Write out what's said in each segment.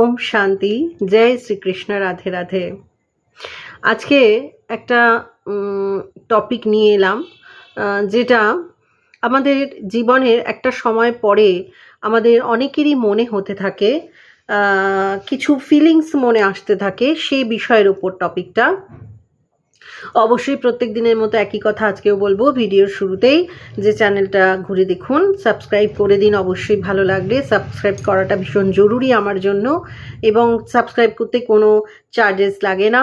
ওম শান্তি। জয় শ্রীকৃষ্ণ। রাধে রাধে। আজকে একটা টপিক নিয়ে এলাম, যেটা আমাদের জীবনের একটা সময় পরে আমাদের অনেকেরই মনে হতে থাকে, কিছু ফিলিংস মনে আসতে থাকে, সেই বিষয়ের উপর টপিকটা। অবশ্যই প্রত্যেক দিনের মতো একই কথা আজকেও বলবো ভিডিওর শুরুতেই, যে চ্যানেলটা ঘুরে দেখুন, সাবস্ক্রাইব করে দিন। অবশ্যই ভালো লাগলে সাবস্ক্রাইব করাটা ভীষণ জরুরি আমার জন্য, এবং সাবস্ক্রাইব করতে কোনো চার্জেস লাগে না।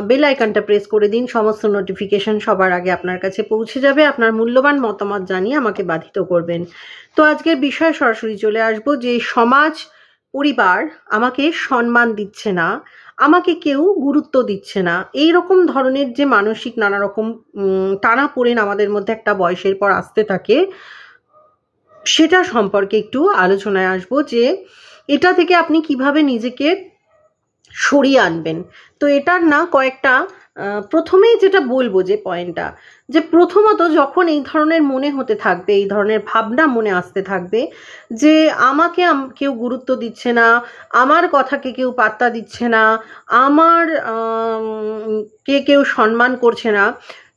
বেল আইকনটা প্রেস করে দিন, সমস্ত নোটিফিকেশন সবার আগে আপনার কাছে পৌঁছে যাবে। আপনার মূল্যবান মতামত জানিয়ে আমাকে বাধিত করবেন। তো আজকের বিষয় সরাসরি চলে আসবো, যে সমাজ পরিবার আমাকে সম্মান দিচ্ছে না, আমাকে কেউ গুরুত্ব দিচ্ছে না, এই রকম ধরনের যে মানসিক নানা রকম টানাপোড়েন আমাদের মধ্যে একটা বয়সের পর আসতে থাকে, সেটা সম্পর্কে একটু আলোচনায় আসবো, যে এটা থেকে আপনি কিভাবে নিজেকে সরিয়ে আনবেন। তো এটার না কয়েকটা প্রথমেই যেটা বলবো যে পয়েন্টটা, যে প্রথমত যখন এই ধরনের মনে হতে থাকবে, এই ধরনের ভাবনা মনে আসতে থাকবে যে আমাকে কেউ গুরুত্ব দিচ্ছে না, আমার কথাকে কেউ পাত্তা দিচ্ছে না, আমার কেউ সম্মান করছে না,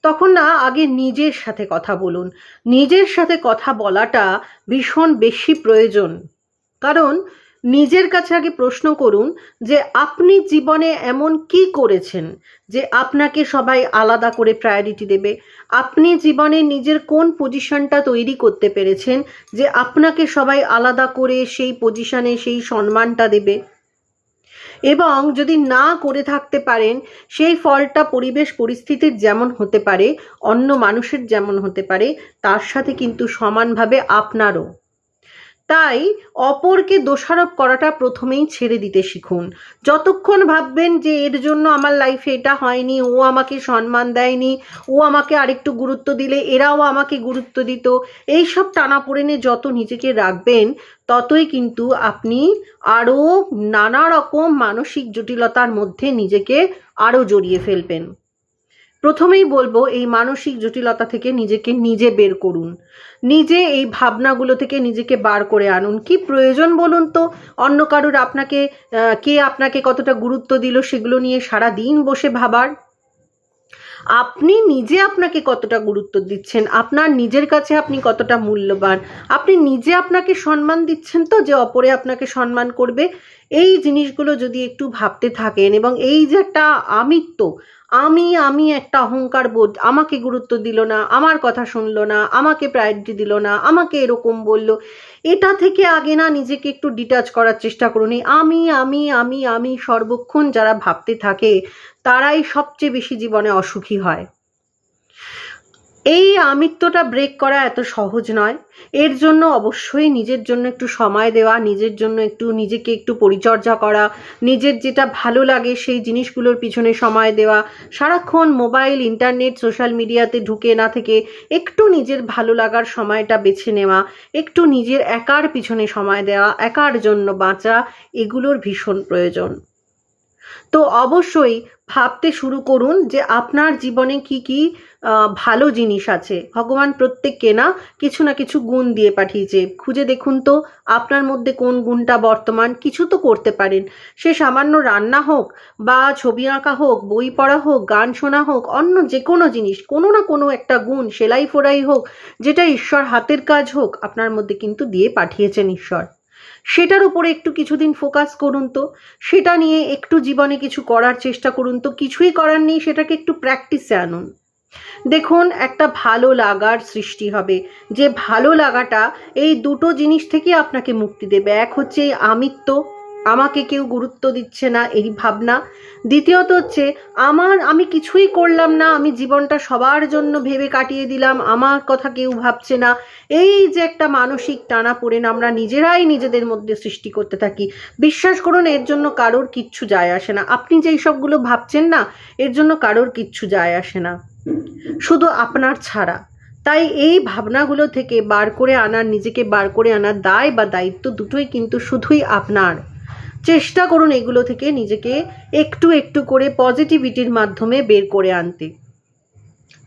তখন না আগে নিজের সাথে কথা বলুন। নিজের সাথে কথা বলাটা ভীষণ বেশি প্রয়োজন। কারণ নিজের কাছে আগে প্রশ্ন করুন যে আপনি জীবনে এমন কি করেছেন যে আপনাকে সবাই আলাদা করে প্রায়োরিটি দেবে। আপনি জীবনে নিজের কোন পজিশনটা তৈরি করতে পেরেছেন যে আপনাকে সবাই আলাদা করে সেই পজিশনে সেই সম্মানটা দেবে। এবং যদি না করে থাকতে পারেন, সেই ফলটা পরিবেশ পরিস্থিতির যেমন হতে পারে, অন্য মানুষের যেমন হতে পারে, তার সাথে কিন্তু সমানভাবে আপনারও। তাই অপরকে দোষারোপ করাটা প্রথমেই ছেড়ে দিতে শিখুন। যতক্ষণ ভাববেন যে এর জন্য আমার লাইফে এটা হয়নি, ও আমাকে সম্মান দেয়নি, ও আমাকে আরেকটু গুরুত্ব দিলে এরাও আমাকে গুরুত্ব দিত, এইসব টানাপোড়েনে যত নিজেকে রাখবেন, ততই কিন্তু আপনি আরও নানা রকম মানসিক জটিলতার মধ্যে নিজেকে আরও জড়িয়ে ফেলবেন। প্রথমেই বলবো, এই মানসিক জটিলতা থেকে নিজেকে নিজে বের করুন। নিজে এই ভাবনাগুলো থেকে নিজেকে বার করে আনুন। কি প্রয়োজন বলুন তো অন্য কারুর আপনাকে কতটা গুরুত্ব দিল সেগুলো নিয়ে সারা দিন বসে ভাবার? আপনি নিজে আপনাকে কতটা গুরুত্ব দিচ্ছেন, আপনার নিজের কাছে আপনি কতটা মূল্যবান, আপনি নিজে আপনাকে সম্মান দিচ্ছেন তো যে অপরে আপনাকে সম্মান করবে? এই জিনিসগুলো যদি একটু ভাবতে থাকেন, এবং এই যে একটা আমিত্ব, আমি একটা অহংকার বোধ, আমাকে গুরুত্ব দিল না, আমার কথা শুনলো না, আমাকে প্রায়োরিটি দিল না, আমাকে এরকম বলল, এটা থেকে আগে না নিজেকে একটু ডিটাচ করার চেষ্টা করুন। আমি সর্বক্ষণ যারা ভাবতে থাকে তারাই সবচেয়ে বেশি জীবনে অসুখী হয়। এই আমিত্বটা ব্রেক করা এত সহজ নয়। এর জন্য অবশ্যই নিজের জন্য একটু সময় দেওয়া, নিজের জন্য নিজেকে একটু পরিচর্যা করা, নিজের যেটা ভালো লাগে সেই জিনিসগুলোর পিছনে সময় দেওয়া, সারাক্ষণ মোবাইল, ইন্টারনেট, সোশ্যাল মিডিয়াতে ঢুকে না থেকে একটু নিজের ভালো লাগার সময়টা বেছে নেওয়া, একটু নিজের একার পিছনে সময় দেওয়া, একার জন্য বাঁচা, এগুলোর ভীষণ প্রয়োজন। তো অবশ্যই ভাবতে শুরু করুন যে আপনার জীবনে কি কি ভালো জিনিস আছে। ভগবান প্রত্যেককে না কিছু গুণ দিয়ে পাঠিয়েছে। খুঁজে দেখুন তো আপনার মধ্যে কোন গুণটা বর্তমান। কিছু তো করতে পারেন, সে সামান্য রান্না হোক, বা ছবি আঁকা হোক, বই পড়া হোক, গান শোনা হোক, অন্য যে কোনো জিনিস, কোনো না কোনো একটা গুণ, সেলাই ফোড়াই হোক, যেটা ঈশ্বর হাতের কাজ হোক, আপনার মধ্যে কিন্তু দিয়ে পাঠিয়েছেন ঈশ্বর। সেটার উপরে একটু কিছুদিন ফোকাস করুন তো, সেটা নিয়ে একটু জীবনে কিছু করার চেষ্টা করুন তো। কিছুই করার নেই, সেটাকে একটু প্র্যাকটিসে আনুন। দেখুন একটা ভালো লাগার সৃষ্টি হবে, যে ভালো লাগাটা এই দুটো জিনিস থেকে আপনাকে মুক্তি দেবে। এক হচ্ছে এই আমিত্ব, আমাকে কেউ গুরুত্ব দিচ্ছে না এই ভাবনা। দ্বিতীয়ত হচ্ছে আমি কিছুই করলাম না, আমি জীবনটা সবার জন্য ভেবে কাটিয়ে দিলাম, আমার কথা কেউ ভাবছে না। এই যে একটা মানসিক টানাপোড়েন আমরা নিজেরাই নিজেদের মধ্যে সৃষ্টি করতে থাকি। বিশ্বাস করুন, এর জন্য কারোর কিচ্ছু যায় আসে না। আপনি যেই সবগুলো ভাবছেন না, এর জন্য কারোর কিচ্ছু যায় আসে না, শুধু আপনার ছাড়া। তাই এই ভাবনাগুলো থেকে নিজেকে বার করে আনার দায় বা দায়িত্ব দুটোই কিন্তু শুধুই আপনার। চেষ্টা করুন এগুলো থেকে নিজেকে একটু একটু করে পজিটিভিটির মাধ্যমে বের করে আনতে।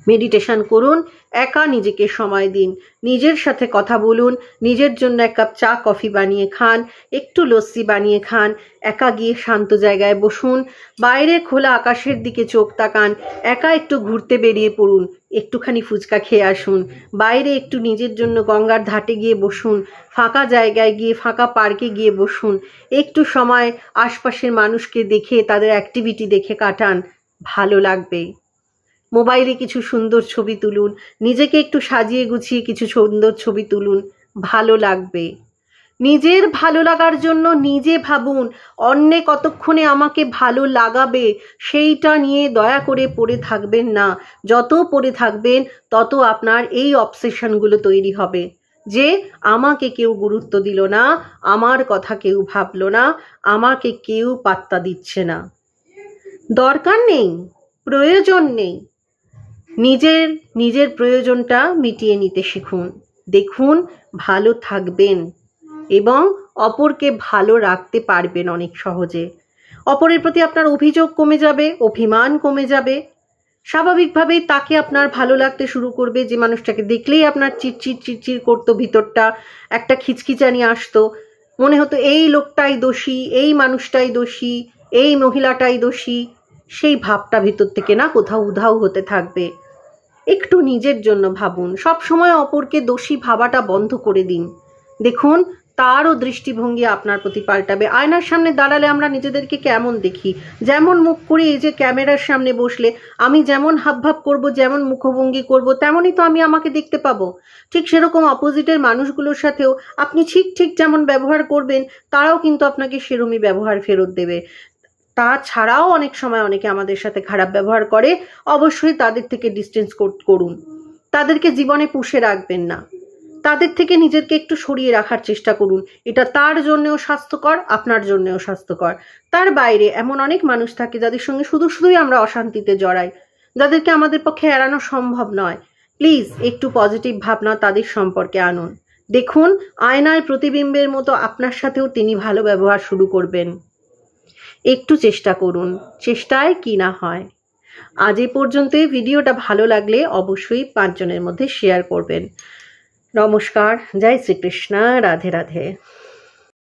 মেডিটেশন করুন, একা নিজেকে সময় দিন, নিজের সাথে কথা বলুন, নিজের জন্য এক কাপ চা কফি বানিয়ে খান, একটু লস্যি বানিয়ে খান, একা গিয়ে শান্ত জায়গায় বসুন, বাইরে খোলা আকাশের দিকে চোখ তাকান, একা একটু ঘুরতে বেরিয়ে পড়ুন, একটুখানি ফুচকা খেয়ে আসুন, বাইরে একটু নিজের জন্য গঙ্গার ঘাটে গিয়ে বসুন, ফাঁকা জায়গায় গিয়ে ফাঁকা পার্কে গিয়ে বসুন, একটু সময় আশপাশের মানুষকে দেখে তাদের অ্যাক্টিভিটি দেখে কাটান, ভালো লাগবে। মোবাইলে কিছু সুন্দর ছবি তুলুন, নিজেকে একটু সাজিয়ে গুছিয়ে কিছু সুন্দর ছবি তুলুন, ভালো লাগবে। নিজের ভালো লাগার জন্য নিজে ভাবুন, অন্যে কতক্ষণে আমাকে ভালো লাগাবে সেইটা নিয়ে দয়া করে পড়ে থাকবেন না। যত পড়ে থাকবেন তত আপনার এই অবসেশনগুলো তৈরি হবে যে আমাকে কেউ গুরুত্ব দিল না, আমার কথা কেউ ভাবলো না, আমাকে কেউ পাত্তা দিচ্ছে না। দরকার নেই, প্রয়োজন নেই। নিজের প্রয়োজনটা মিটিয়ে নিতে শিখুন। দেখুন ভালো থাকবেন এবং অপরকে ভালো রাখতে পারবেন অনেক সহজে। অপরের প্রতি আপনার অভিযোগ কমে যাবে, অভিমান কমে যাবে। স্বাভাবিকভাবেই তাকে আপনার ভালো লাগতে শুরু করবে। যে মানুষটাকে দেখলেই আপনার চিড়চিড় করতো, ভিতরটা একটা খিচখিচানি আসতো, মনে হতো এই লোকটাই দোষী, এই মানুষটাই দোষী, এই মহিলাটাই দোষী, সেই ভাবটা ভিতর থেকে না কোথাও উধাও হতে থাকবে। একটু নিজের জন্য ভাবুন, সব সময় অপরকে দোষী ভাবাটা বন্ধ করে দিন। দেখুন তারও দৃষ্টিভঙ্গি আপনার প্রতি পাল্টাবে। আয়নার সামনে দাঁড়ালে আমরা নিজেদেরকে কেমন দেখি, যেমন মুখ করে এই যে ক্যামেরার সামনে বসলে আমি যেমন হাবভাব করব, যেমন মুখভঙ্গি করব, তেমনই তো আমি আমাকে দেখতে পাবো। ঠিক সেরকম অপোজিটের মানুষগুলোর সাথেও আপনি ঠিক যেমন ব্যবহার করবেন, তারাও কিন্তু আপনাকে সেরকমই ব্যবহার ফেরত দেবে। তাছাড়াও অনেক সময় অনেকে আমাদের সাথে খারাপ ব্যবহার করে, অবশ্যই তাদের থেকে ডিস্টেন্স করুন। তাদেরকে জীবনে পুষে রাখবেন না, তাদের থেকে নিজেকে একটু সরিয়ে রাখার চেষ্টা করুন। এটা তার জন্যও স্বাস্থ্যকর, আপনার জন্যও স্বাস্থ্যকর। তার বাইরে এমন অনেক মানুষ থাকে যাদের সঙ্গে শুধুই আমরা অশান্তিতে জড়াই, যাদেরকে আমাদের পক্ষে এড়ানো সম্ভব নয়। প্লিজ একটু পজিটিভ ভাবনা তাদের সম্পর্কে আনুন। দেখুন আয়নায় প্রতিবিম্বের মতো আপনার সাথেও তিনি ভালো ব্যবহার শুরু করবেন। একটু চেষ্টা করুন, চেষ্টায় কি না হয়। আজ এই পর্যন্তই। ভিডিওটা ভালো লাগলে অবশ্যই 5 জনের মধ্যে শেয়ার করবেন। নমস্কার, জয় শ্রীকৃষ্ণ, রাধে রাধে।